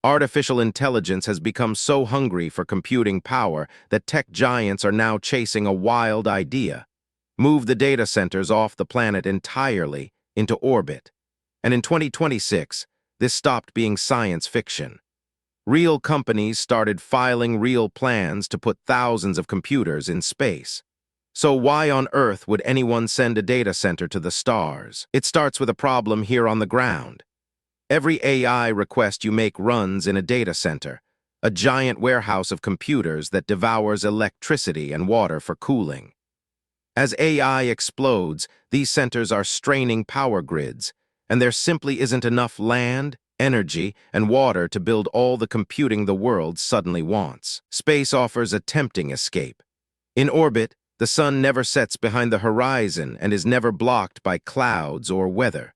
Artificial intelligence has become so hungry for computing power that tech giants are now chasing a wild idea: move the data centers off the planet entirely into orbit. And in 2026, this stopped being science fiction. Real companies started filing real plans to put thousands of computers in space. So why on earth would anyone send a data center to the stars? It starts with a problem here on the ground. Every AI request you make runs in a data center, a giant warehouse of computers that devours electricity and water for cooling. As AI explodes, these centers are straining power grids, and there simply isn't enough land, energy, and water to build all the computing the world suddenly wants. Space offers a tempting escape. In orbit, the sun never sets behind the horizon and is never blocked by clouds or weather.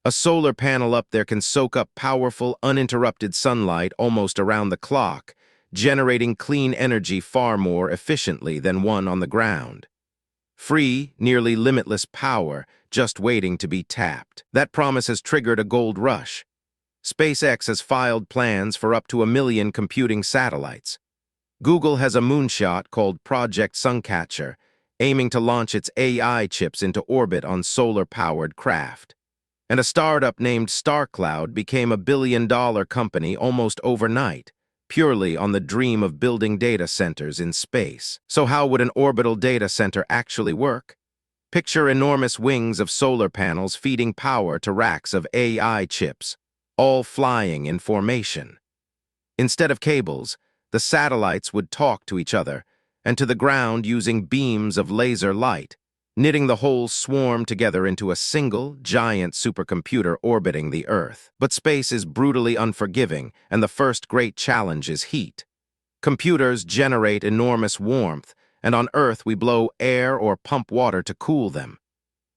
A solar panel up there can soak up powerful, uninterrupted sunlight almost around the clock, generating clean energy far more efficiently than one on the ground. Free, nearly limitless power, just waiting to be tapped. That promise has triggered a gold rush. SpaceX has filed plans for up to 1 million computing satellites. Google has a moonshot called Project Suncatcher, aiming to launch its AI chips into orbit on solar-powered craft. And a startup named Starcloud became a billion-dollar company almost overnight, purely on the dream of building data centers in space. So how would an orbital data center actually work? Picture enormous wings of solar panels feeding power to racks of AI chips, all flying in formation. Instead of cables, the satellites would talk to each other and to the ground using beams of laser light, knitting the whole swarm together into a single, giant supercomputer orbiting the Earth. But space is brutally unforgiving, and the first great challenge is heat. Computers generate enormous warmth, and on Earth we blow air or pump water to cool them.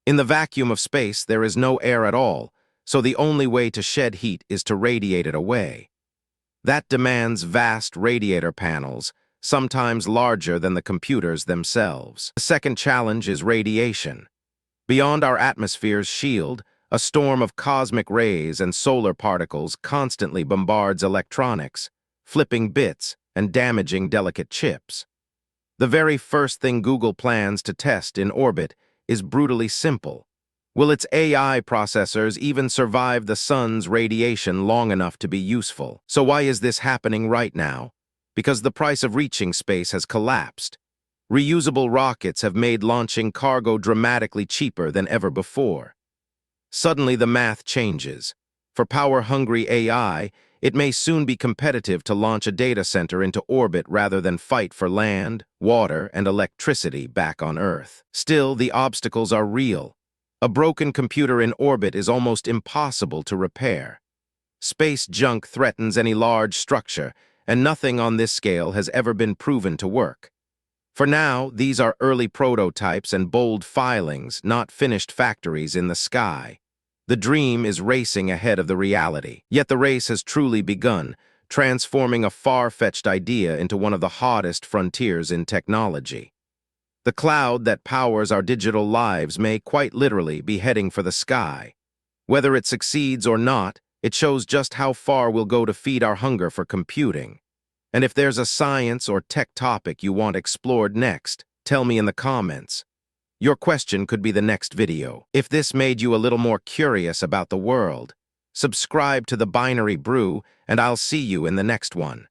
In the vacuum of space, there is no air at all, so the only way to shed heat is to radiate it away. That demands vast radiator panels, sometimes larger than the computers themselves. The second challenge is radiation. Beyond our atmosphere's shield, a storm of cosmic rays and solar particles constantly bombards electronics, flipping bits and damaging delicate chips. The very first thing Google plans to test in orbit is brutally simple. Will its AI processors even survive the sun's radiation long enough to be useful? So why is this happening right now? Because the price of reaching space has collapsed. Reusable rockets have made launching cargo dramatically cheaper than ever before. Suddenly the math changes. For power-hungry AI, it may soon be competitive to launch a data center into orbit rather than fight for land, water, and electricity back on Earth. Still, the obstacles are real. A broken computer in orbit is almost impossible to repair. Space junk threatens any large structure, and nothing on this scale has ever been proven to work. For now, these are early prototypes and bold filings, not finished factories in the sky. The dream is racing ahead of the reality. Yet the race has truly begun, transforming a far-fetched idea into one of the hottest frontiers in technology. The cloud that powers our digital lives may quite literally be heading for the sky. Whether it succeeds or not, it shows just how far we'll go to feed our hunger for computing. And if there's a science or tech topic you want explored next, tell me in the comments. Your question could be the next video. If this made you a little more curious about the world, subscribe to the Binary Brew, and I'll see you in the next one.